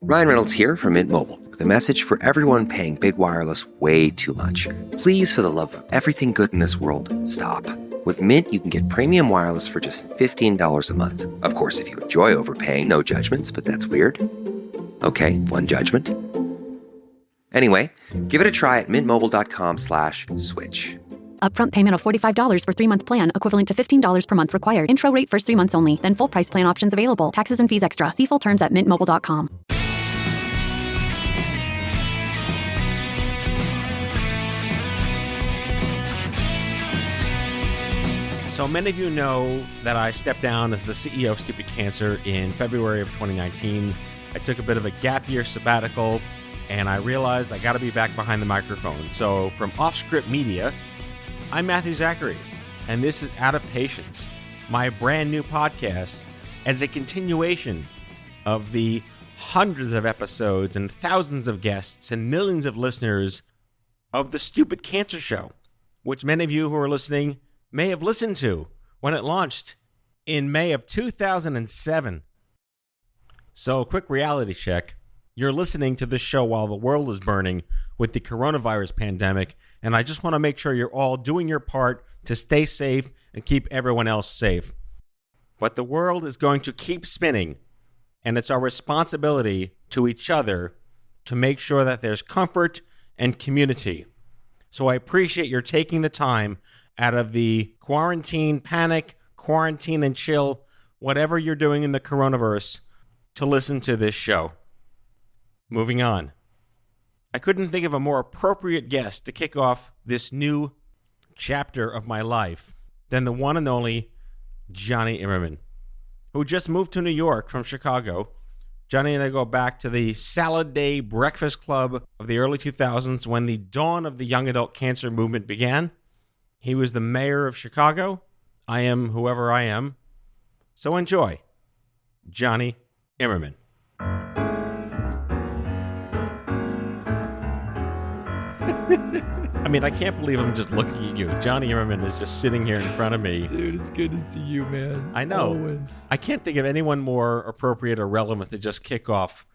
Ryan Reynolds here from Mint Mobile with a message for everyone paying big wireless way too much. Please, for the love of everything good in this world, stop. With Mint, you can get premium wireless for just $15 a month. Of course, if you enjoy overpaying, no judgments, but that's weird. Okay, one judgment. Anyway, give it a try at mintmobile.com/switch. Upfront payment of $45 for 3-month plan, equivalent to $15 per month required. Intro rate first 3 months only, then full price plan options available. Taxes and fees extra. See full terms at mintmobile.com. So many of you know that I stepped down as the CEO of Stupid Cancer in February of 2019. I took a bit of a gap year sabbatical, and I realized I got to be back behind the microphone. So from Off Script Media, I'm Matthew Zachary, and this is Out of Patience, my brand new podcast as a continuation of the hundreds of episodes and thousands of guests and millions of listeners of the Stupid Cancer Show, which many of you who are listening may have listened to when it launched in May of 2007. So, quick reality check. You're listening to this show while the world is burning with the coronavirus pandemic, and I just want to make sure you're all doing your part to stay safe and keep everyone else safe. But the world is going to keep spinning, and it's our responsibility to each other to make sure that there's comfort and community. So I appreciate your taking the time out of the quarantine panic, quarantine and chill, whatever you're doing in the coronavirus, to listen to this show. Moving on. I couldn't think of a more appropriate guest to kick off this new chapter of my life than the one and only Jonny Imerman, who just moved to New York from Chicago. Jonny and I go back to the Salad Day Breakfast Club of the early 2000s when the dawn of the young adult cancer movement began. He was the mayor of Chicago. I am whoever I am. So enjoy, Jonny Imerman. I mean, I can't believe I'm just looking at you. Jonny Imerman is just sitting here in front of me. Dude, it's good to see you, man. I know. Always. I can't think of anyone more appropriate or relevant to just kick off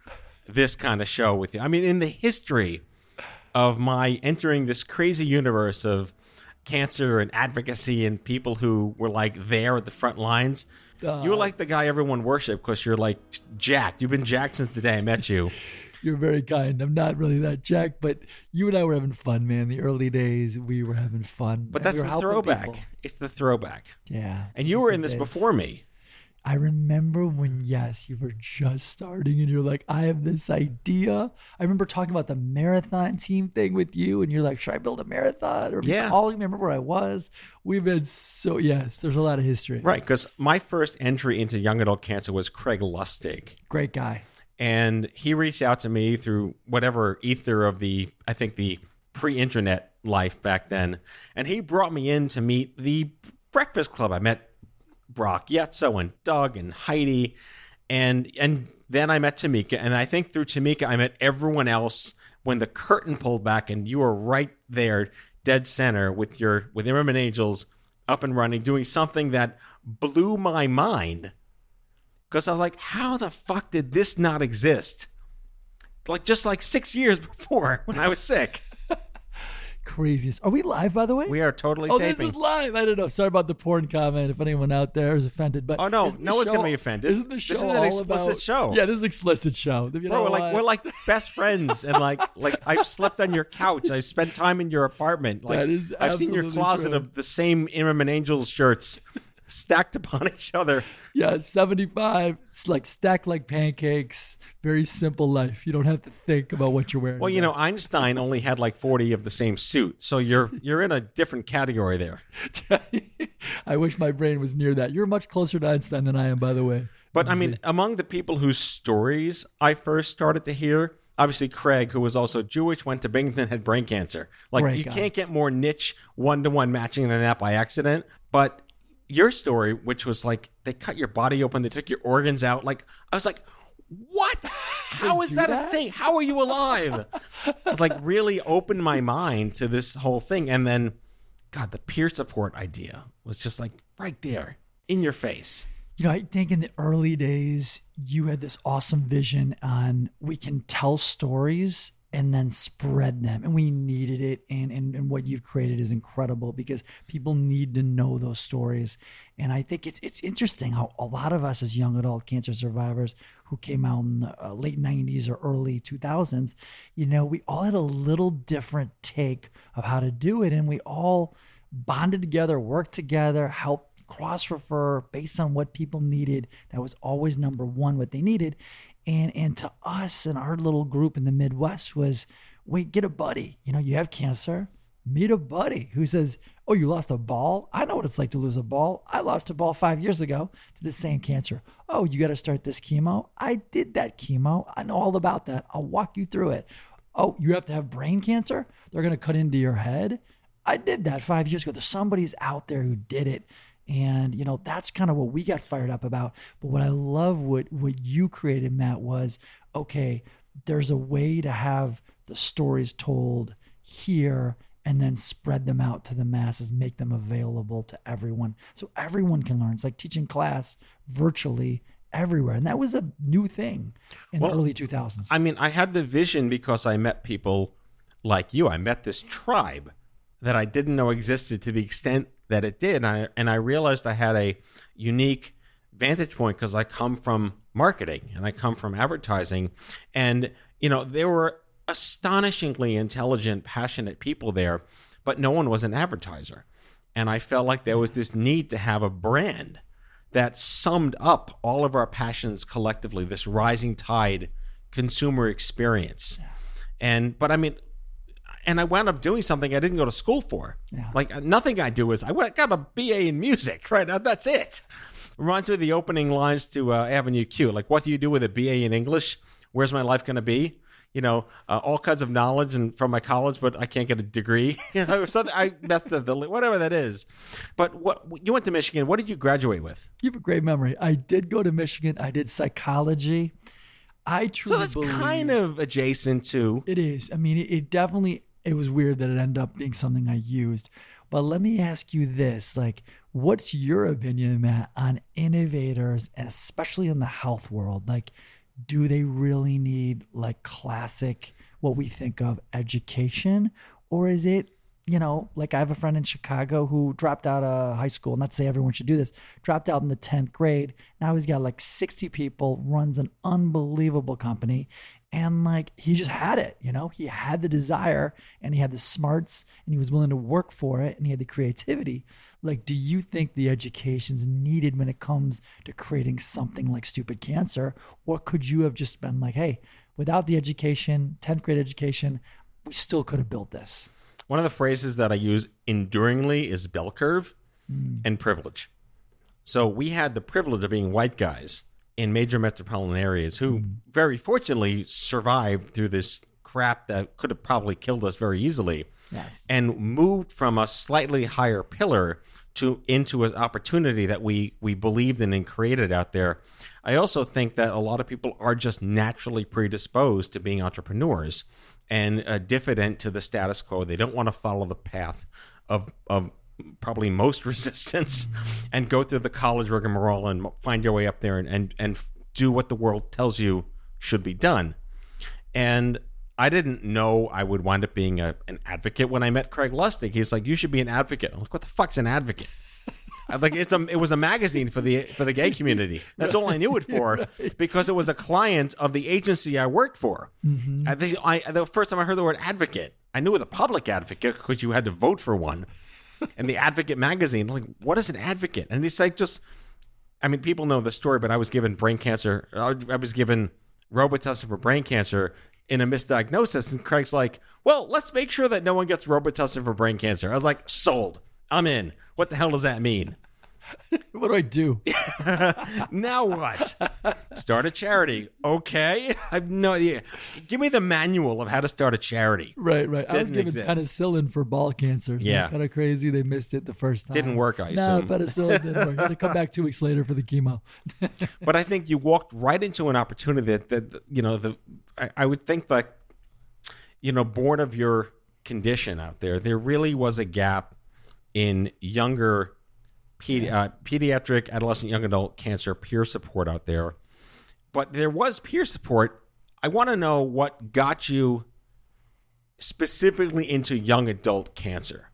this kind of show with you. I mean, in the history of my entering this crazy universe of cancer and advocacy and people who were like there at the front lines, you were like the guy everyone worshiped because you're like jacked. You've been jacked since the day I met you. You're very kind. I'm not really that jacked, but you and I were having fun, man. The early days, we were having fun. But that's the throwback. People. It's the throwback. Yeah. And you were in this before me. I remember when, yes, you were just starting and you're like, I have this idea. I remember talking about the marathon team thing with you and you're like, should I build a marathon? Or calling me, remember where I was? We've been yes, there's a lot of history. Right, because my first entry into young adult cancer was Craig Lustig. Great guy. And he reached out to me through whatever ether of the pre-internet life back then. And he brought me in to meet the Breakfast Club. I met Brock Yetzo and Doug and Heidi. And then I met Tamika. And I think through Tamika, I met everyone else when the curtain pulled back and you were right there, dead center with Imerman Angels up and running, doing something that blew my mind. Because I was like, how the fuck did this not exist? Just 6 years before when I was sick. Craziest. Are we live, by the way? We are totally taping. This is live. I don't know. Sorry about the porn comment if anyone out there is offended. But no one's going to be offended. Isn't the show This is an explicit show. Yeah, this is an explicit show. Bro, we're like best friends. And like I've slept on your couch. I've spent time in your apartment. That is I've seen your closet true. of the same Imerman Angels shirts stacked upon each other. Yeah, 75. It's like stacked like pancakes. Very simple life. You don't have to think about what you're wearing. Well, Einstein only had 40 of the same suit. So you're in a different category there. I wish my brain was near that. You're much closer to Einstein than I am, by the way. But among the people whose stories I first started to hear, obviously Craig, who was also Jewish, went to Binghamton, had brain cancer. Can't get more niche one-to-one matching than that by accident. But your story, which was they cut your body open, they took your organs out. I was like, what? How is that a thing? How are you alive? It really opened my mind to this whole thing. And then, God, the peer support idea was just right there in your face. I think in the early days, you had this awesome vision on we can tell stories and then spread them. And we needed it. And what you've created is incredible because people need to know those stories. And I think it's interesting how a lot of us as young adult cancer survivors who came out in the late 90s or early 2000s, we all had a little different take of how to do it. And we all bonded together, worked together, helped cross-refer based on what people needed. That was always number one, what they needed. And to us and our little group in the Midwest was, wait, get a buddy. You have cancer, meet a buddy who says, oh, you lost a ball? I know what it's like to lose a ball. I lost a ball 5 years ago to the same cancer. Oh, you got to start this chemo? I did that chemo. I know all about that. I'll walk you through it. Oh, you have to have brain cancer? They're going to cut into your head? I did that 5 years ago. There's somebody's out there who did it. And, that's kind of what we got fired up about. But what I love what you created, Matt, was, okay, there's a way to have the stories told here and then spread them out to the masses, make them available to everyone so everyone can learn. It's like teaching class virtually everywhere. And that was a new thing in the early 2000s. I mean, I had the vision because I met people like you. I met this tribe that I didn't know existed to the extent that it did. And I realized I had a unique vantage point because I come from marketing and I come from advertising. And, there were astonishingly intelligent, passionate people there, but no one was an advertiser. And I felt like there was this need to have a brand that summed up all of our passions collectively, this rising tide consumer experience. But I mean, and I wound up doing something I didn't go to school for. Yeah. Like nothing I do is I got a BA in music, right? That's it. Reminds me of the opening lines to Avenue Q. Like, what do you do with a BA in English? Where's my life going to be? All kinds of knowledge and from my college, but I can't get a degree. That's whatever that is. But you went to Michigan. What did you graduate with? You have a great memory. I did go to Michigan. I did psychology. I truly believe kind of adjacent to. It is. I mean, it definitely. It was weird that it ended up being something I used. But let me ask you this, what's your opinion, Matt, on innovators and especially in the health world? Do they really need classic, what we think of education? Or is it, I have a friend in Chicago who dropped out of high school, not to say everyone should do this, dropped out in the 10th grade. Now he's got 60 people, runs an unbelievable company. And he just had it, he had the desire and he had the smarts and he was willing to work for it and he had the creativity. Do you think the education's needed when it comes to creating something like Stupid Cancer? Or could you have just been hey, without the education, 10th grade education, we still could have built this? One of the phrases that I use enduringly is bell curve and privilege. So we had the privilege of being white guys in major metropolitan areas who very fortunately survived through this crap that could have probably killed us very easily. Yes. And moved from a slightly higher pillar into an opportunity that we believed in and created out there. I also think that a lot of people are just naturally predisposed to being entrepreneurs and diffident to the status quo. They don't want to follow the path of probably most resistance and go through the college rigmarole and find your way up there and do what the world tells you should be done. And I didn't know I would wind up being an advocate when I met Craig Lustig. He's like, you should be an advocate. I'm like, what the fuck's an advocate? It was a magazine for the gay community. That's all I knew it for, because it was a client of the agency I worked for. Mm-hmm. The first time I heard the word advocate, I knew it was a public advocate because you had to vote for one. And the Advocate magazine, what is an advocate? And he's like, people know the story, but I was given brain cancer. I was given Robitussin for brain cancer in a misdiagnosis. And Craig's like, well, let's make sure that no one gets Robitussin for brain cancer. I was like, sold. I'm in. What the hell does that mean? What do I do? Now what? Start a charity. Okay. I have no idea. Give me the manual of how to start a charity. Right. I was given penicillin for ball cancer. Yeah. Kind of crazy. They missed it the first time. Didn't work, I No, assume. penicillin didn't work. I had to come back 2 weeks later for the chemo. But I think you walked right into an opportunity that I would think born of your condition out there really was a gap in younger pediatric, adolescent, young adult cancer peer support out there. But there was peer support. I want to know what got you specifically into young adult cancer.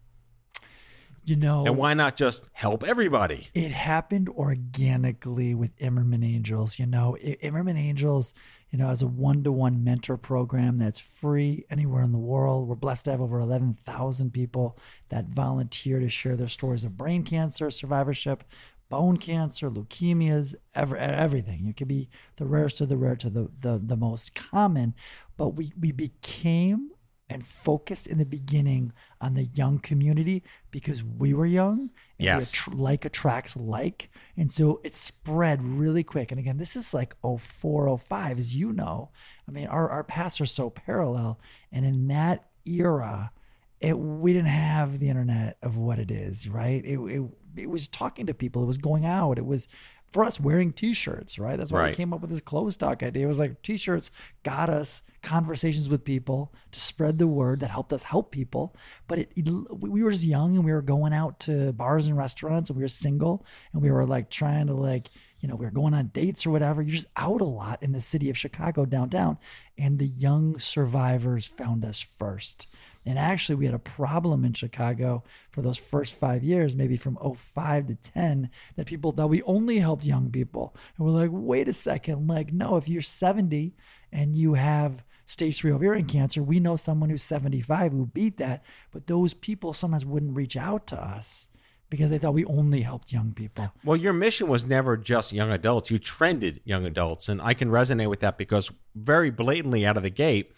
And why not just help everybody? It happened organically with Imerman Angels. Imerman Angels, as a one-to-one mentor program that's free anywhere in the world. We're blessed to have over 11,000 people that volunteer to share their stories of brain cancer survivorship, bone cancer, leukemias, everything. It could be the rarest of the rare to the most common. But we became and focused in the beginning on the young community because we were young. And yes. Like attracts like. And so it spread really quick. And again, this is like 04, 05, as you know. I mean, our paths are so parallel. And in that era, we didn't have the internet of what it is, right? It was talking to people. It was going out. It was, for us, wearing T-shirts, right? That's why we came up with this clothes talk idea. It was like T-shirts got us conversations with people to spread the word that helped us help people. But we were just young and we were going out to bars and restaurants and we were single and we were like trying to we were going on dates or whatever. You're just out a lot in the city of Chicago downtown. And the young survivors found us first. And actually, we had a problem in Chicago for those first 5 years, maybe from 05 to 10, that we only helped young people. And we're like, wait a second, no, if you're 70 and you have stage 3 ovarian cancer, we know someone who's 75 who beat that. But those people sometimes wouldn't reach out to us because they thought we only helped young people. Well, your mission was never just young adults. You trended young adults. And I can resonate with that because very blatantly out of the gate,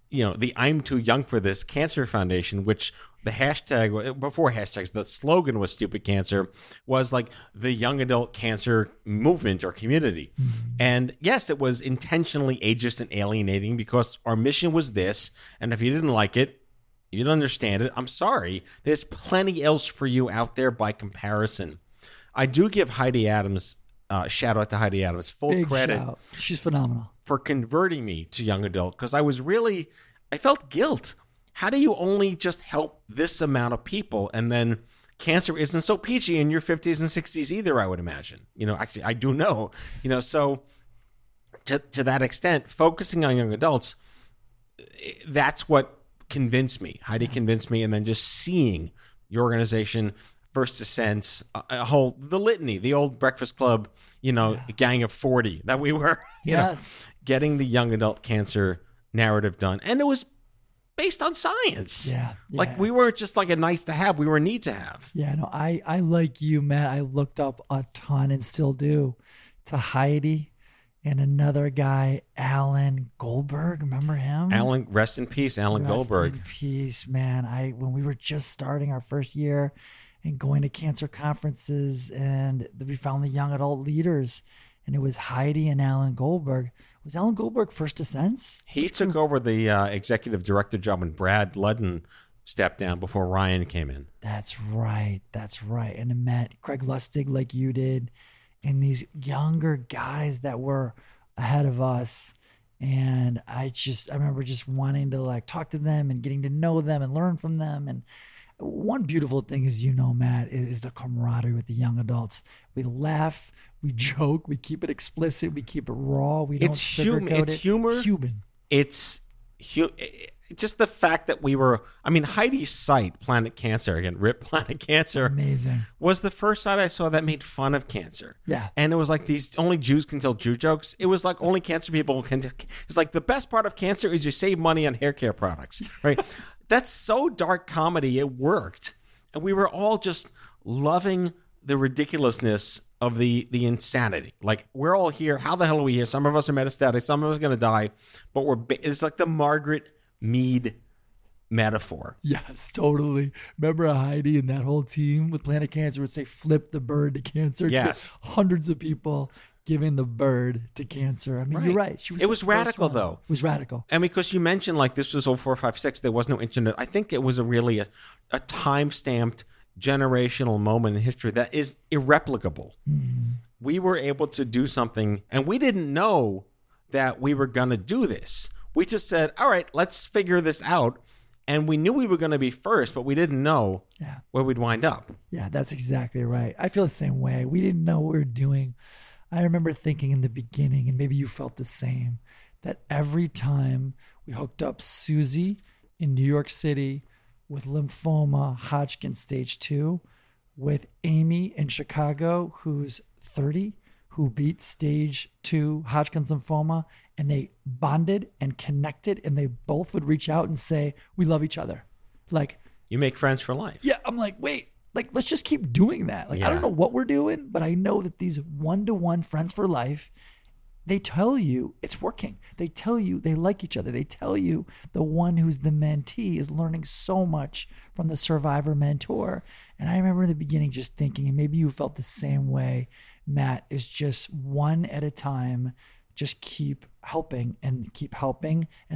the I'm Too Young for This Cancer Foundation, which the hashtag, before hashtags, the slogan was Stupid Cancer, was like the young adult cancer movement or community. Mm-hmm. And yes, it was intentionally ageist and alienating because our mission was this. And if you didn't like it, you didn't understand it, I'm sorry. There's plenty else for you out there by comparison. I do give Heidi Adams, shout out to Heidi Adams, full Big credit. Shout. She's phenomenal. For converting me to young adult, because I felt guilt. How do you only just help this amount of people? And then cancer isn't so peachy in your 50s and 60s either, I would imagine. Actually, I do know. So to that extent, focusing on young adults, that's what convinced me. Heidi convinced me, and then just seeing your organization, First Ascents, the litany, the old Breakfast Club, gang of 40 that we were, getting the young adult cancer narrative done. And it was based on science. Yeah. We weren't just like a nice to have, we were a need to have. Yeah, no, I like you, Matt. I looked up a ton and still do to Heidi and another guy, Alan Goldberg. Remember him? Alan, rest in peace, Alan Goldberg. Rest in peace, man. When we were just starting our first year and going to cancer conferences, and we found the young adult leaders, and it was Heidi and Alan Goldberg. Was Alan Goldberg First Ascents? He took over the executive director job when Brad Ludden stepped down before Ryan came in. That's right. And I met Craig Lustig like you did, and these younger guys that were ahead of us. And I remember just wanting to talk to them and getting to know them and learn from them. And one beautiful thing is, Matt, is the camaraderie with the young adults. We laugh, we joke, we keep it explicit, we keep it raw. We don't sugarcoat it. It's humor. It's human. It's just the fact that Heidi's site, Planet Cancer, again, RIP Planet Cancer, amazing, was the first site I saw that made fun of cancer. Yeah. And it was like these only Jews can tell Jew jokes. It was like only cancer people can. It's like the best part of cancer is you save money on hair care products, right? That's so dark comedy. It worked. And we were all just loving the ridiculousness of the insanity. We're all here. How the hell are we here? Some of us are metastatic. Some of us are going to die. But it's like the Margaret Mead metaphor. Yes, totally. Remember Heidi and that whole team with Planet Cancer would say, flip the bird to cancer. Yes. Hundreds of people giving the bird to cancer. You're right. It was radical, though. It was radical. And because you mentioned this was 04, 5, 6, there was no internet. I think it was a time-stamped generational moment in history that is irreplicable. Mm-hmm. We were able to do something, and we didn't know that we were going to do this. We just said, all right, let's figure this out. And we knew we were going to be first, but we didn't know where we'd wind up. Yeah, that's exactly right. I feel the same way. We didn't know what we were doing. I remember thinking in the beginning, and maybe you felt the same, that every time we hooked up Susie in New York City with lymphoma, Hodgkin stage 2, with Amy in Chicago, who's 30, who beat stage 2 Hodgkin's lymphoma, and they bonded and connected, and they both would reach out and say, we love each other. Like, you make friends for life. Yeah, I'm like, wait, like, let's just keep doing that. Like, I don't know what we're doing, but I know that these one-to-one friends for life, they tell you it's working. They tell you they like each other. They tell you the one who's the mentee is learning so much from the survivor mentor. And I remember in the beginning just thinking, and maybe you felt the same way, Matt, is just one at a time, just keep helping, and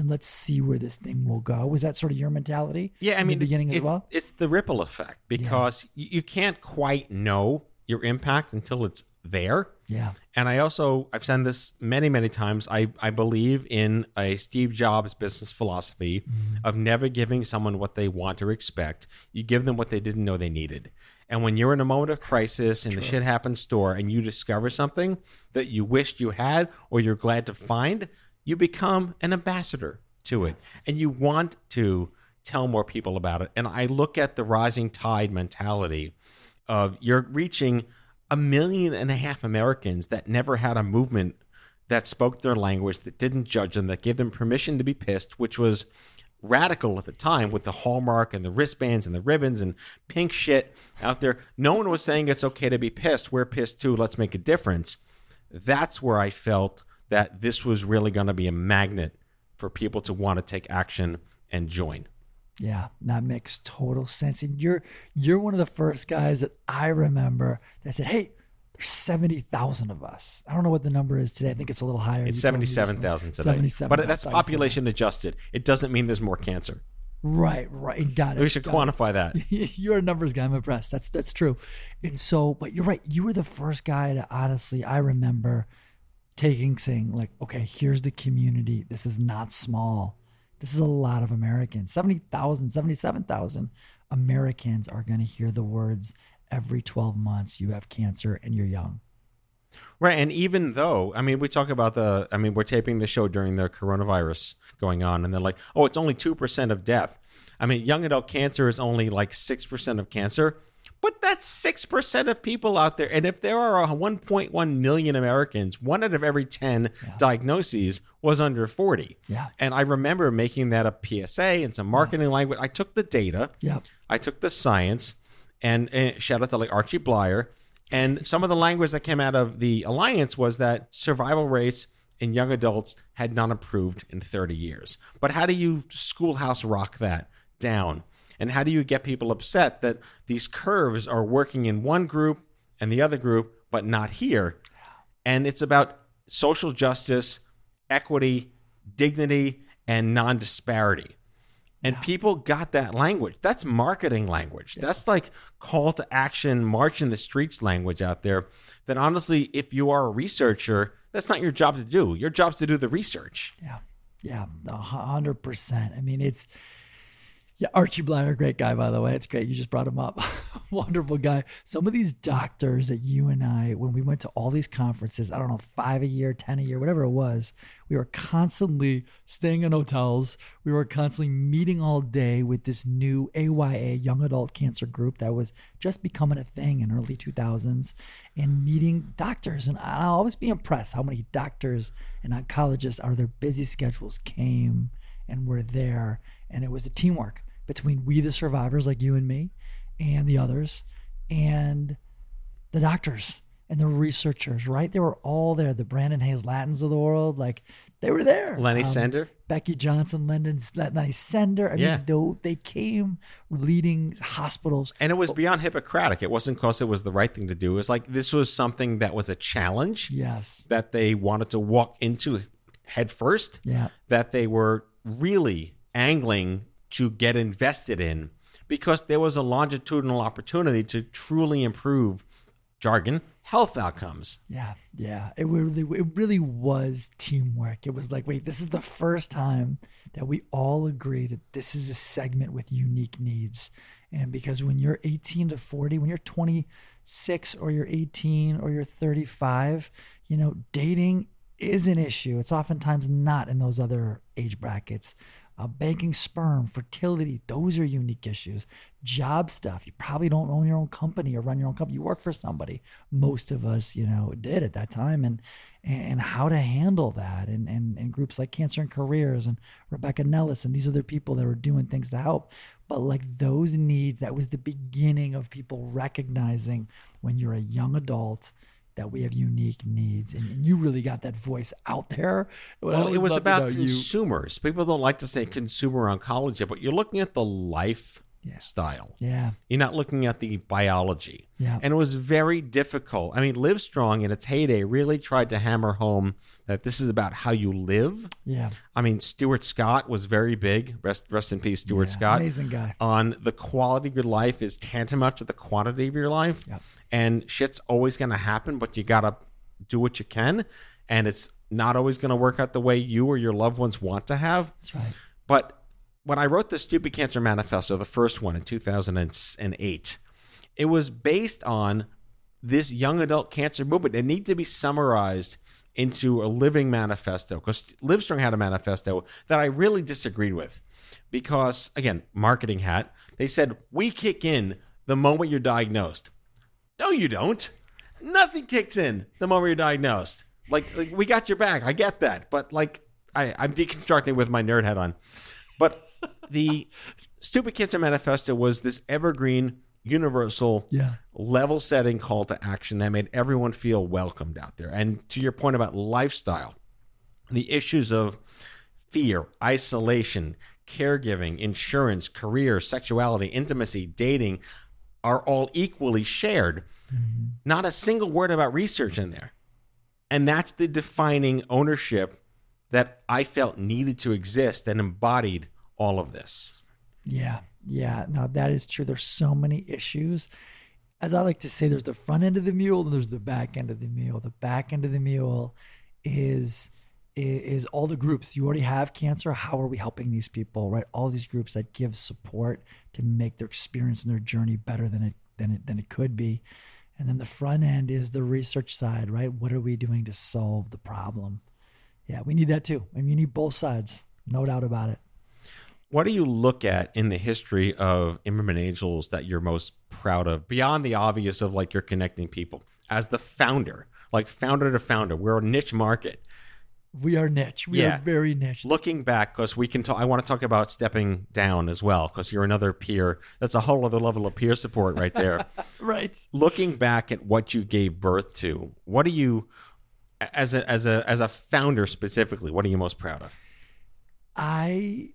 let's see where this thing will go. Was that sort of your mentality? Yeah, I mean, the beginning as well? It's the ripple effect, because you can't quite know your impact until it's there. Yeah. And I've said this many, many times. I believe in a Steve Jobs business philosophy of never giving someone what they want or expect. You give them what they didn't know they needed. And when you're in a moment of crisis and the shit happens store, and you discover something that you wished you had or you're glad to find, you become an ambassador to it. And you want to tell more people about it. And I look at the rising tide mentality of you're reaching 1.5 million Americans that never had a movement that spoke their language, that didn't judge them, that gave them permission to be pissed, which was radical at the time with the hallmark and the wristbands and the ribbons and pink shit out there. No one was saying it's okay to be pissed. We're pissed too. Let's make a difference. That's where I felt that this was really going to be a magnet for people to want to take action and join. Yeah, that makes total sense. And you're one of the first guys that I remember that said, hey, there's 70,000 of us. I don't know what the number is today. I think it's a little higher. It's 77,000 today. 77, but that's population adjusted. It doesn't mean there's more cancer. Right. Got it. We should quantify that. You're a numbers guy. I'm impressed. That's true. And so, but you're right. You were the first guy to, honestly, I remember saying like, okay, here's the community. This is not small. This is a lot of Americans. 70,000, 77,000 Americans are going to hear the words every 12 months, you have cancer and you're young. Right. And even though, I mean, we talk about we're taping the show during the coronavirus going on, and they're like, oh, it's only 2% of death. I mean, young adult cancer is only like 6% of cancer, but that's 6% of people out there. And if there are 1.1 million Americans, 1 out of every 10 diagnoses was under 40. Yeah. And I remember making that a PSA and some marketing language. I took the data, I took the science, and shout out to like Archie Blyer. And some of the language that came out of the Alliance was that survival rates in young adults had not improved in 30 years. But how do you schoolhouse rock that down? And how do you get people upset that these curves are working in one group and the other group, but not here? And it's about social justice, equity, dignity, and non-disparity. And people got that language. That's marketing language. That's like call to action, march in the streets language out there. That honestly, if you are a researcher, that's not your job to do. Your job's to do the research. Yeah, 100%. I mean, Archie Blyer, great guy, by the way. It's great. You just brought him up. Wonderful guy. Some of these doctors that you and I, when we went to all these conferences, I don't know, 5 a year, 10 a year, whatever it was, we were constantly staying in hotels. We were constantly meeting all day with this new AYA, young adult cancer group that was just becoming a thing in early 2000s, and meeting doctors. And I'll always be impressed how many doctors and oncologists out of their busy schedules came and were there. And it was a teamwork between we, the survivors like you and me, and the others, and the doctors and the researchers, right? They were all there. The Brandon Hayes Latins of the world, like they were there. Lenny Sender. Becky Johnson, Lenny Sender. I mean, they came leading hospitals. And it was beyond Hippocratic. It wasn't because it was the right thing to do. It was like this was something that was a challenge. Yes. That they wanted to walk into head first. Yeah. That they were really angling to get invested in, because there was a longitudinal opportunity to truly improve jargon, health outcomes. Yeah. It really was teamwork. It was like, wait, this is the first time that we all agree that this is a segment with unique needs. And because when you're 18 to 40, when you're 26 or you're 18 or you're 35, dating is an issue. It's oftentimes not in those other age brackets. Banking sperm, fertility, those are unique issues. Job stuff, you probably don't own your own company or run your own company. You work for somebody. Most of us, did at that time. And how to handle that. And groups like Cancer and Careers and Rebecca Nellis and these other people that were doing things to help. But like those needs, that was the beginning of people recognizing when you're a young adult that we have unique needs, and you really got that voice out there. Well, it was about consumers. People don't like to say consumer oncology, but you're looking at the lifestyle. Yeah. You're not looking at the biology. Yeah. And it was very difficult. I mean, Livestrong in its heyday really tried to hammer home that this is about how you live. Yeah. I mean, Stuart Scott was very big. Rest in peace, Stuart Scott. Amazing guy. On the quality of your life is tantamount to the quantity of your life. Yep. And shit's always going to happen, but you got to do what you can. And it's not always going to work out the way you or your loved ones want to have. That's right. But when I wrote the Stupid Cancer Manifesto, the first one in 2008, it was based on this young adult cancer movement. It needed to be summarized into a living manifesto, because Livestrong had a manifesto that I really disagreed with. Because, again, marketing hat, they said, we kick in the moment you're diagnosed. No, you don't. Nothing kicks in the moment you're diagnosed. Like we got your back. I get that. But I'm deconstructing with my nerd hat on. But the Stupid Cancer Manifesto was this evergreen, universal, level-setting call to action that made everyone feel welcomed out there. And to your point about lifestyle, the issues of fear, isolation, caregiving, insurance, career, sexuality, intimacy, dating are all equally shared. Mm-hmm. Not a single word about research in there. And that's the defining ownership that I felt needed to exist and embodied all of this. Yeah. No, that is true. There's so many issues. As I like to say, there's the front end of the mule and there's the back end of the mule. The back end of the mule is all the groups. You already have cancer. How are we helping these people, right? All these groups that give support to make their experience and their journey better than it could be. And then the front end is the research side, right? What are we doing to solve the problem? Yeah, we need that too. I mean, you need both sides, no doubt about it. What do you look at in the history of Imerman Angels that you're most proud of, beyond the obvious of like you're connecting people? As the founder, like founder to founder, we're a niche market. We are niche. We are very niche. Looking back, because we can talk, I want to talk about stepping down as well, because you're another peer. That's a whole other level of peer support right there. Right. Looking back at what you gave birth to, what are you, as a founder specifically, what are you most proud of?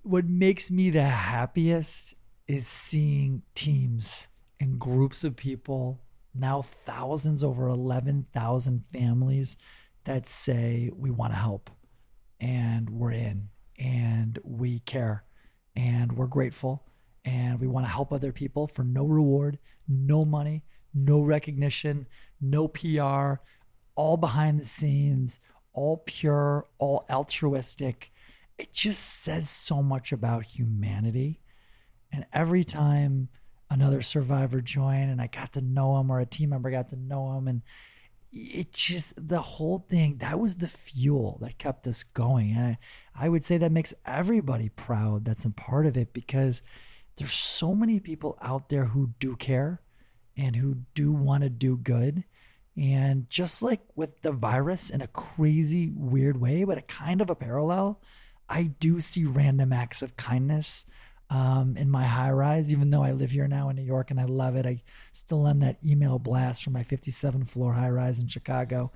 What makes me the happiest is seeing teams and groups of people, now thousands, over 11,000 families, that say we want to help and we're in and we care and we're grateful and we want to help other people for no reward, no money, no recognition, no PR, all behind the scenes, all pure, all altruistic. It just says so much about humanity. And every time another survivor joined and I got to know him, or a team member got to know him, and it just, the whole thing, that was the fuel that kept us going. And I would say that makes everybody proud that's a part of it, because there's so many people out there who do care and who do want to do good. And just like with the virus, in a crazy, weird way, but a kind of a parallel, I do see random acts of kindness in my high rise. Even though I live here now in New York and I love it, I still on that email blast from my 57th floor high rise in Chicago.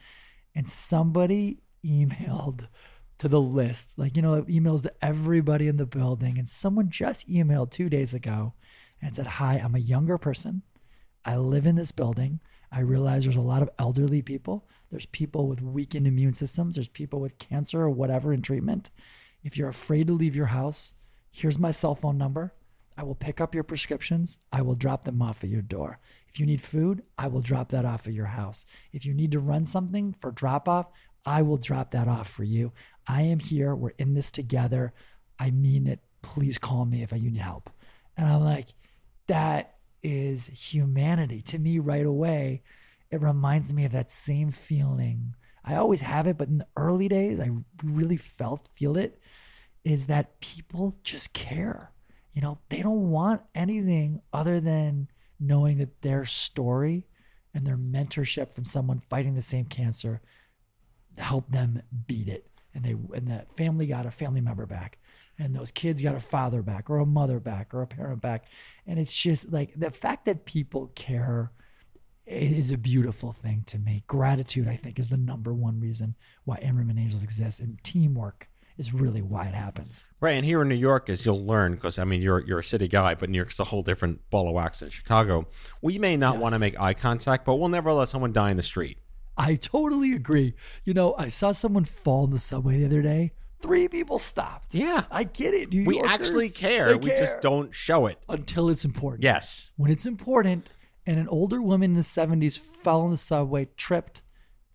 And somebody emailed to the list, like, emails to everybody in the building. And someone just emailed 2 days ago and said, "Hi, I'm a younger person. I live in this building. I realize there's a lot of elderly people. There's people with weakened immune systems. There's people with cancer or whatever in treatment. If you're afraid to leave your house, here's my cell phone number. I will pick up your prescriptions. I will drop them off at your door. If you need food, I will drop that off at your house. If you need to run something for drop off, I will drop that off for you. I am here. We're in this together. I mean it. Please call me if you need help. And I'm like, that is humanity. To me, right away, it reminds me of that same feeling. I always have it, but in the early days, I really feel it, is that people just care. You know, they don't want anything other than knowing that their story and their mentorship from someone fighting the same cancer helped them beat it. And that family got a family member back, and those kids got a father back or a mother back or a parent back. And it's just like the fact that people care is a beautiful thing to me. Gratitude, I think, is the number one reason why Imerman Angels exists, and teamwork is really why it happens. Right, and here in New York, as you'll learn, because, I mean, you're a city guy, but New York's a whole different ball of wax than Chicago. We may not want to make eye contact, but we'll never let someone die in the street. I totally agree. You know, I saw someone fall in the subway the other day. 3 people stopped. Yeah. I get it. We actually care. We just don't show it. Until it's important. Yes. When it's important, and an older woman in the 70s fell in the subway, tripped,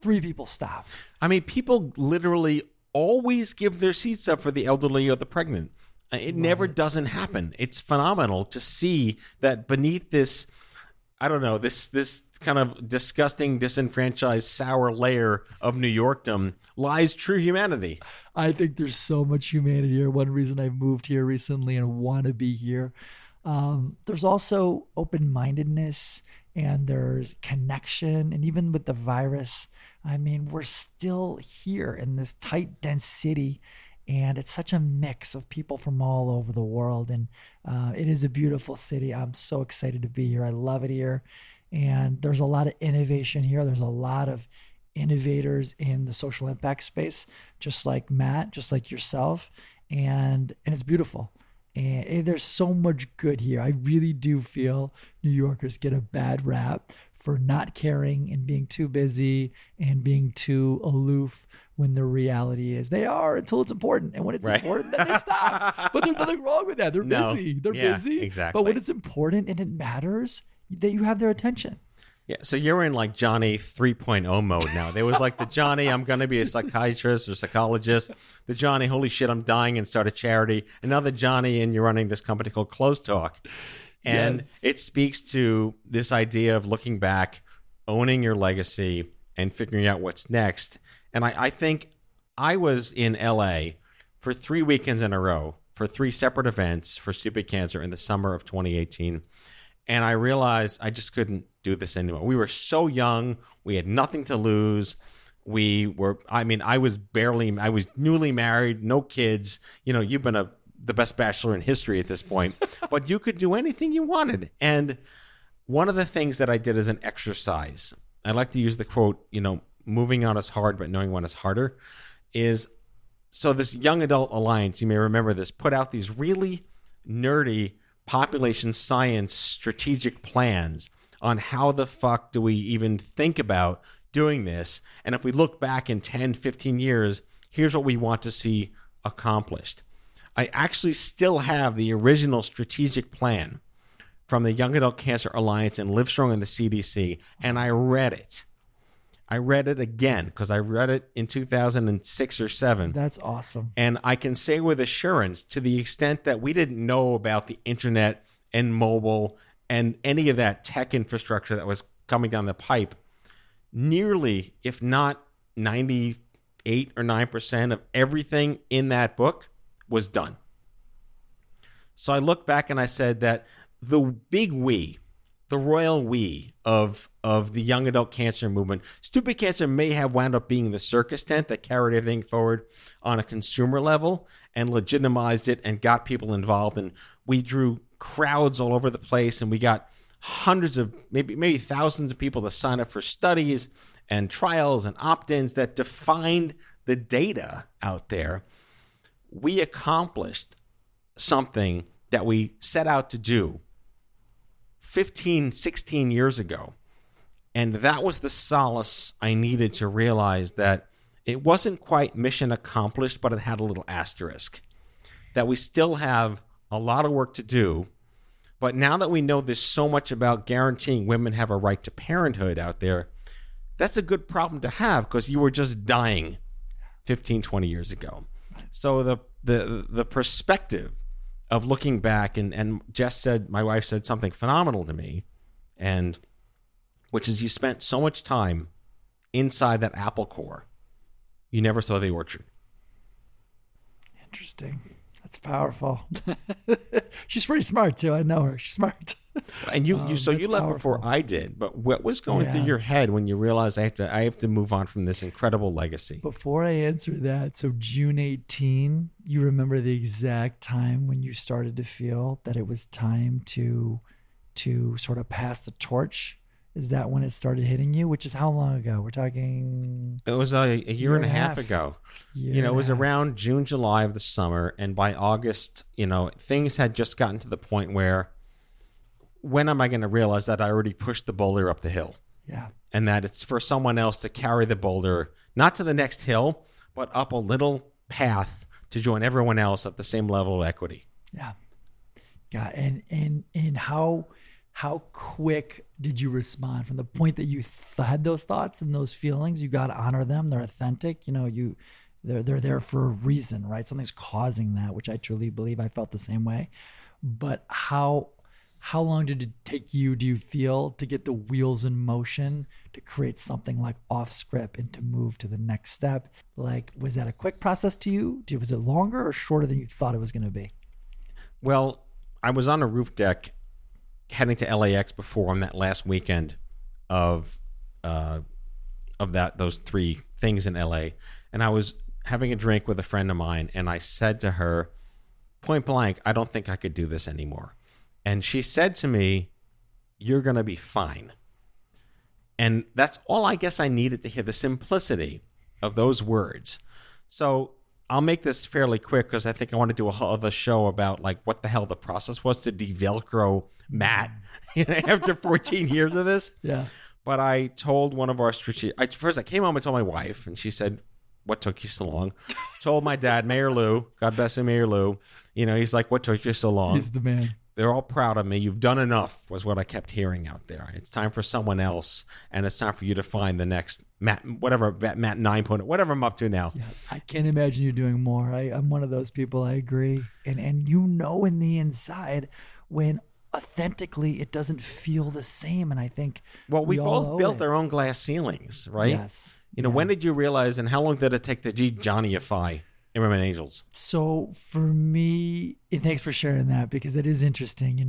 3 people stopped. I mean, people literally always give their seats up for the elderly or the pregnant. It never doesn't happen. It's phenomenal to see that beneath this, I don't know, this kind of disgusting, disenfranchised, sour layer of New Yorkdom lies true humanity. I think there's so much humanity here. One reason I moved here recently and want to be here. There's also open-mindedness, and there's connection. And even with the virus, I mean, we're still here in this tight, dense city, and it's such a mix of people from all over the world. And it is a beautiful city. I'm so excited to be here. I love it here. And there's a lot of innovation here. There's a lot of innovators in the social impact space, just like Matt, just like yourself. And it's beautiful. And there's so much good here. I really do feel New Yorkers get a bad rap for not caring and being too busy and being too aloof, when the reality is they are until it's important. And when it's important, then they stop. But there's nothing wrong with that. They're busy. They're busy. Exactly. But when it's important and it matters, that you have their attention. Yeah, so you're in like Jonny 3.0 mode now. There was like the Jonny, I'm going to be a psychiatrist or psychologist. The Jonny, holy shit, I'm dying and start a charity. And now the Jonny, and you're running this company called Close Talk. And it speaks to this idea of looking back, owning your legacy, and figuring out what's next. And I think I was in LA for 3 weekends in a row for 3 separate events for Stupid Cancer in the summer of 2018. And I realized I just couldn't do this anymore. We were so young. We had nothing to lose. I was newly married, no kids. You know, you've been the best bachelor in history at this point, but you could do anything you wanted. And one of the things that I did as an exercise, I like to use the quote, you know, moving on is hard, but knowing when is harder, is so this Young Adult Alliance, you may remember this, put out these really nerdy population science strategic plans on how the fuck do we even think about doing this. And if we look back in 10, 15 years, here's what we want to see accomplished. I actually still have the original strategic plan from the Young Adult Cancer Alliance and Livestrong and the CDC, and I read it. I read it again because I read it in 2006 or 7. That's awesome. And I can say with assurance, to the extent that we didn't know about the internet and mobile and any of that tech infrastructure that was coming down the pipe, nearly, if not 98 or 9% of everything in that book was done. So I look back and I said that the big we, the royal we of the young adult cancer movement, Stupid Cancer may have wound up being the circus tent that carried everything forward on a consumer level and legitimized it and got people involved. And we drew crowds all over the place, and we got hundreds of, maybe thousands of people to sign up for studies and trials and opt-ins that defined the data out there. We accomplished something that we set out to do 15, 16 years ago. And that was the solace I needed to realize that it wasn't quite mission accomplished, but it had a little asterisk. That we still have a lot of work to do, But now that we know there's so much about guaranteeing women have a right to parenthood out there, that's a good problem to have because you were just dying 15, 20 years ago. So the perspective of looking back, and Jess said, my wife said something phenomenal to me, and which is you spent so much time inside that apple core, you never saw the orchard. Interesting. That's powerful. She's pretty smart too. I know her. She's smart. And you left powerful. Before I did. But what was going through your head when you realized I have to move on from this incredible legacy? Before I answer that, so June 18, you remember the exact time when you started to feel that it was time to sort of pass the torch? Is that when it started hitting you? Which is how long ago? We're talking... It was a year and a half ago. It was around June, July of the summer. And by August, things had just gotten to the point where, when am I going to realize that I already pushed the boulder up the hill? Yeah. And that it's for someone else to carry the boulder, not to the next hill, but up a little path to join everyone else at the same level of equity. Yeah. God, and how quick did you respond from the point that you had those thoughts and those feelings? You got to honor them. They're authentic. They're there for a reason, right? Something's causing that, which I truly believe. I felt the same way. But how long did it take you, do you feel, to get the wheels in motion to create something like Off Script and to move to the next step? Like, was that a quick process to you? Was it longer or shorter than you thought it was going to be? Well, I was on a roof deck heading to LAX before on that last weekend of those three things in LA, and I was having a drink with a friend of mine, and I said to her, point blank, I don't think I could do this anymore. And she said to me, you're going to be fine. And that's all I guess I needed to hear, the simplicity of those words. So I'll make this fairly quick because I think I want to do a whole other show about like what the hell the process was to de-Velcro Matt after 14 years of this. Yeah. But I told one of our strategic... First, I came home and told my wife, and she said, what took you so long? Told my dad, Mayor Lou, God bless him, Mayor Lou. He's like, what took you so long? He's the man. They're all proud of me. You've done enough, was what I kept hearing out there. It's time for someone else, and it's time for you to find the next Matt, whatever, Matt 9.0, whatever I'm up to now. Yeah, I can't imagine you doing more. I'm one of those people, I agree. And in the inside, when authentically it doesn't feel the same. And I think we both built our own glass ceilings, right? Yes. When did you realize, and how long did it take to Johnny-ify Imerman Angels? So for me, and thanks for sharing that, because it is interesting.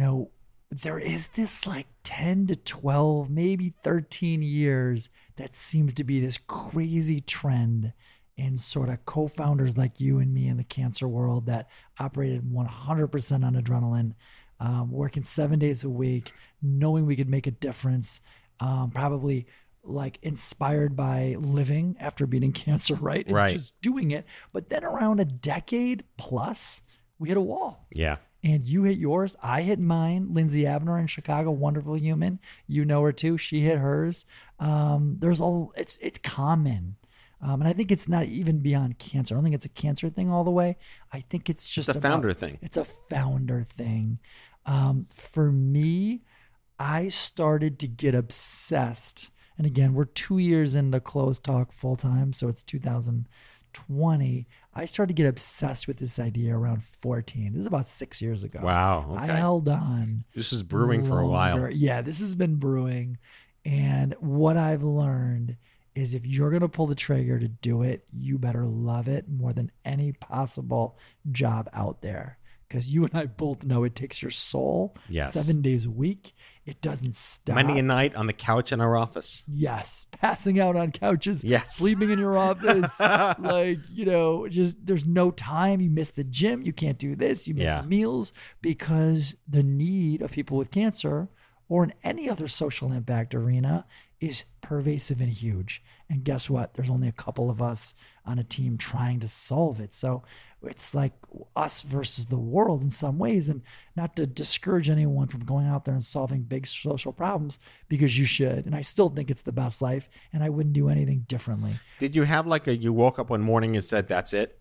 There is this like 10 to 12, maybe 13 years that seems to be this crazy trend in sort of co-founders like you and me in the cancer world that operated 100% on adrenaline, working 7 days a week, knowing we could make a difference, probably like inspired by living after beating cancer, right? And just doing it. But then around a decade plus, we hit a wall. Yeah. And you hit yours. I hit mine. Lindsay Abner in Chicago, wonderful human. You know her too. She hit hers. It's common. And I think it's not even beyond cancer. I don't think it's a cancer thing all the way. I think it's just a founder thing. It's a founder thing. For me, I started to get obsessed. And again, we're 2 years into Closed Talk full time, so it's 2020. I started to get obsessed with this idea around 14. This is about 6 years ago. Wow. Okay. I held on. This is brewing for a while. Yeah, this has been brewing. And what I've learned is if you're going to pull the trigger to do it, you better love it more than any possible job out there. Because you and I both know it takes your soul 7 days a week. It doesn't stop. Many a night on the couch in our office. Yes. Passing out on couches. Yes. Sleeping in your office. Just there's no time. You miss the gym. You can't do this. You miss meals because the need of people with cancer or in any other social impact arena is pervasive and huge. And guess what? There's only a couple of us on a team trying to solve it. So it's like us versus the world in some ways, and not to discourage anyone from going out there and solving big social problems, because you should. And I still think it's the best life, and I wouldn't do anything differently. Did you have you woke up one morning and said, that's it?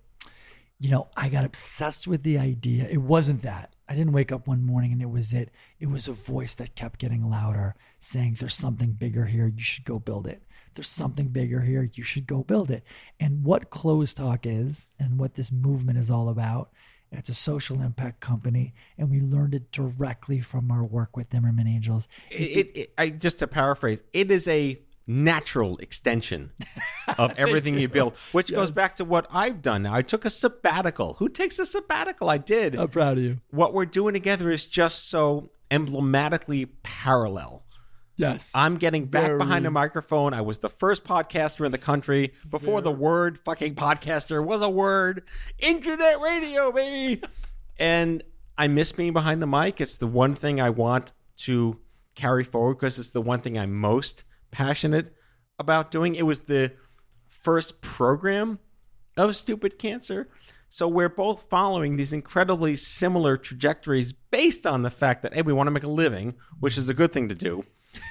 I got obsessed with the idea. It wasn't that. I didn't wake up one morning and it was it. It was a voice that kept getting louder saying, there's something bigger here. You should go build it. There's something bigger here. You should go build it. And what Closed Talk is and what this movement is all about, it's a social impact company. And we learned it directly from our work with Imerman Angels. Just to paraphrase, it is a natural extension of everything you build, which goes back to what I've done now. I took a sabbatical. Who takes a sabbatical? I did. I'm proud of you. What we're doing together is just so emblematically parallel. Yes. I'm getting back behind a microphone. I was the first podcaster in the country before the word fucking podcaster was a word. Internet radio, baby. And I miss being behind the mic. It's the one thing I want to carry forward because it's the one thing I'm most passionate about doing. It was the first program of Stupid Cancer. So we're both following these incredibly similar trajectories based on the fact that, hey, we want to make a living, which is a good thing to do,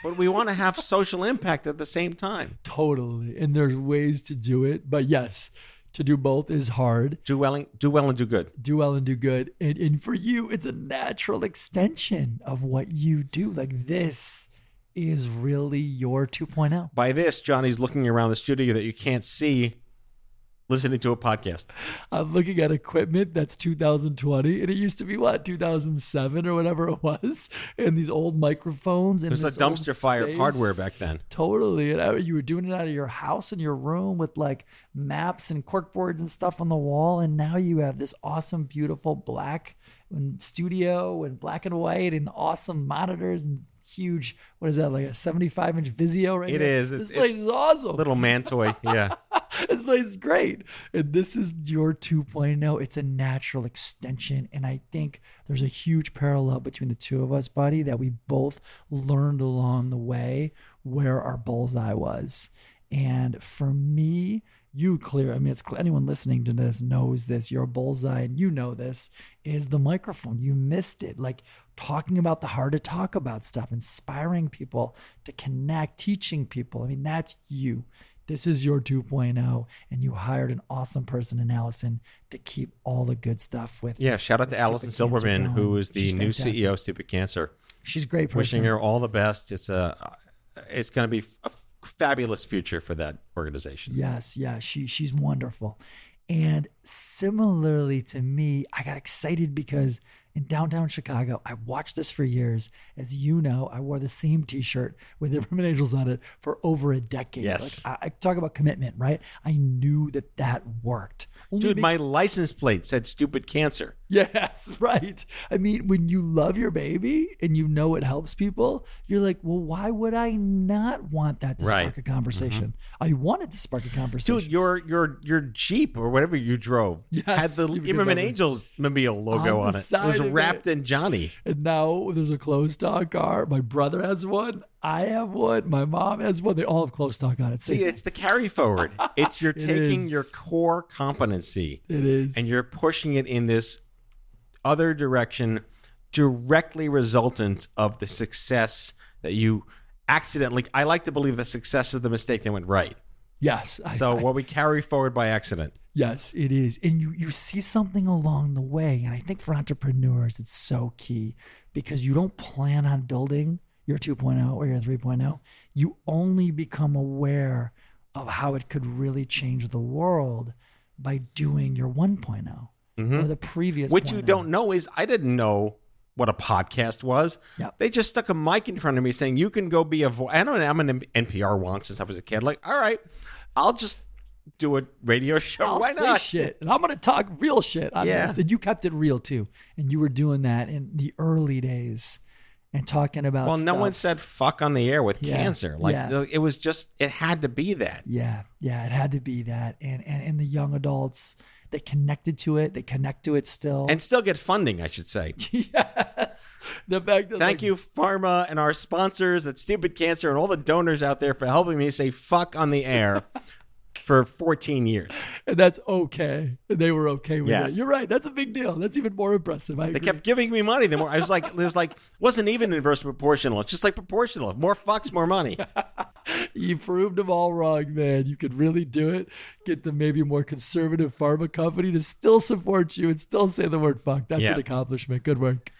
but we want to have social impact at the same time. Totally. And there's ways to do it. But yes, to do both is hard. Do well and do good. Do well and do good. And for you, it's a natural extension of what you do. Like this is really your 2.0. By this, Johnny's looking around the studio that you can't see, listening to a podcast. I'm looking at equipment that's 2020, and it used to be, 2007 or whatever it was, and these old microphones. And it was a dumpster fire of hardware back then. Totally. And you were doing it out of your house in your room with like maps and corkboards and stuff on the wall, and now you have this awesome, beautiful black studio and black and white and awesome monitors and huge, what is that, like a 75-inch Vizio right now? It is. This place is awesome. Little man toy, yeah. This place is great. And this is your 2.0. It's a natural extension. And I think there's a huge parallel between the two of us, buddy, that we both learned along the way where our bullseye was. And for me, it's anyone listening to this knows this. Your bullseye, and you know this, is the microphone. You missed it. Like talking about the hard to talk about stuff, inspiring people to connect, teaching people. I mean, that's you. This is your 2.0, and you hired an awesome person in Allison to keep all the good stuff with. Yeah, shout out to Allison Silverman, who is the new CEO of Stupid Cancer. She's a great person. Wishing her all the best. It's going to be a fabulous future for that organization. Yes, yeah, she's wonderful. And similarly to me, I got excited because in downtown Chicago, I watched this for years. As you know, I wore the same t-shirt with Imerman Angels on it for over a decade. Yes. Like, I talk about commitment, right? I knew that worked. Dude, my license plate said Stupid Cancer. Yes, right. I mean, when you love your baby and you know it helps people, you're like, well, why would I not want that to spark a conversation? Mm-hmm. I wanted to spark a conversation. Dude, your Jeep or whatever you drove had the Imerman Angels Mobile logo on it. It was wrapped in Jonny. And now there's a Closed Talk car. My brother has one. I have one. My mom has one. They all have Closed Talk on it. See, it's the carry forward. It's you're taking your core competency. It is. And you're pushing it in this other direction, directly resultant of the success that you accidentally. I like to believe the success is the mistake that went right. Yes. So what we carry forward by accident. Yes, it is. And you see something along the way. And I think for entrepreneurs, it's so key because you don't plan on building your 2.0 or your 3.0. You only become aware of how it could really change the world by doing your 1.0 or the previous. What you don't know is I didn't know what a podcast was. Yep. They just stuck a mic in front of me saying, you can go be a voice. I know I'm an NPR wonk since I was a kid. Like, all right, I'll just do a radio show. Why not? Shit. And I'm going to talk real shit on this. And you kept it real too. And you were doing that in the early days and talking about Well, no stuff. one said fuck on the air with cancer. Like it was just, it had to be that. Yeah. Yeah. It had to be that. And the young adults, they connected to it. They connect to it still. And still get funding, I should say. Yes. The fact that Thank you, Pharma, and our sponsors at Stupid Cancer and all the donors out there for helping me say fuck on the air for 14 years. And that's okay. They were okay with Yes. it. You're right. That's a big deal. That's even more impressive. They kept giving me money. The more I was like, it wasn't even inverse proportional. It's just like proportional. More fucks, more money. You proved them all wrong, man. You could really do it. Get the maybe more conservative pharma company to still support you and still say the word fuck. That's an accomplishment. Good work.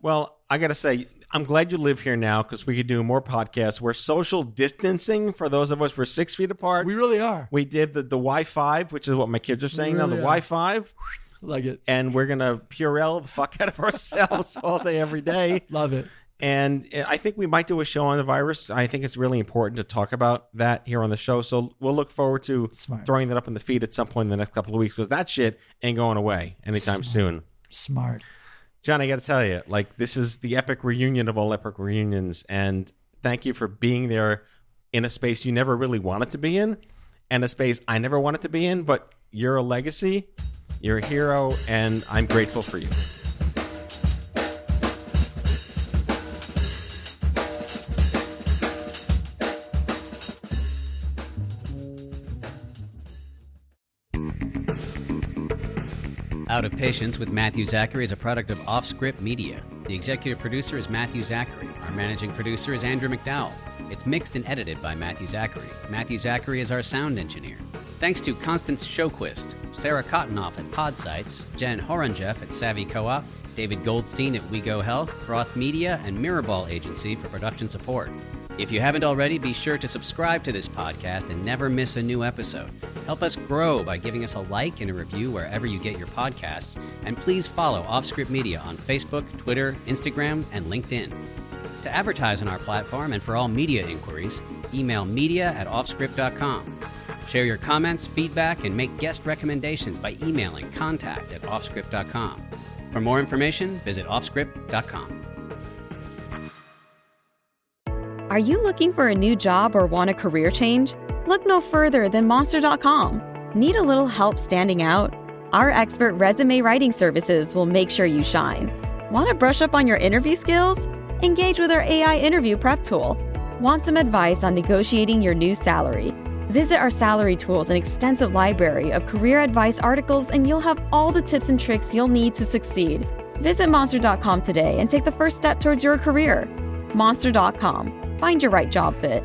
Well, I got to say, I'm glad you live here now because we could do more podcasts. We're social distancing for those of us. We're 6 feet apart. We really are. We did the Wi-Fi, which is what my kids are saying now, the Wi-Fi. Like it. And we're going to Purell the fuck out of ourselves all day, every day. Love it. And I think we might do a show on the virus. I think it's really important to talk about that here on the show. So we'll look forward to throwing that up in the feed at some point in the next couple of weeks because that shit ain't going away anytime soon. Smart. John, I got to tell you, like, this is the epic reunion of all epic reunions. And thank you for being there in a space you never really wanted to be in and a space I never wanted to be in. But you're a legacy, you're a hero, and I'm grateful for you. Out of Patience with Matthew Zachary is a product of Offscript Media. The executive producer is Matthew Zachary. Our managing producer is Andrew McDowell. It's mixed and edited by Matthew Zachary. Matthew Zachary is our sound engineer. Thanks to Constance Shoquist, Sarah Cottonoff at Podsites, Jen Horonjeff at Savvy Co-op, David Goldstein at We Go Health, Roth Media, and Mirrorball Agency for production support. If you haven't already, be sure to subscribe to this podcast and never miss a new episode. Help us grow by giving us a like and a review wherever you get your podcasts. And please follow Offscript Media on Facebook, Twitter, Instagram, and LinkedIn. To advertise on our platform and for all media inquiries, email media@offscript.com. Share your comments, feedback, and make guest recommendations by emailing contact@offscript.com. For more information, visit offscript.com. Are you looking for a new job or want a career change? Look no further than Monster.com. Need a little help standing out? Our expert resume writing services will make sure you shine. Want to brush up on your interview skills? Engage with our AI interview prep tool. Want some advice on negotiating your new salary? Visit our salary tools and extensive library of career advice articles, and you'll have all the tips and tricks you'll need to succeed. Visit Monster.com today and take the first step towards your career. Monster.com. Find your right job fit.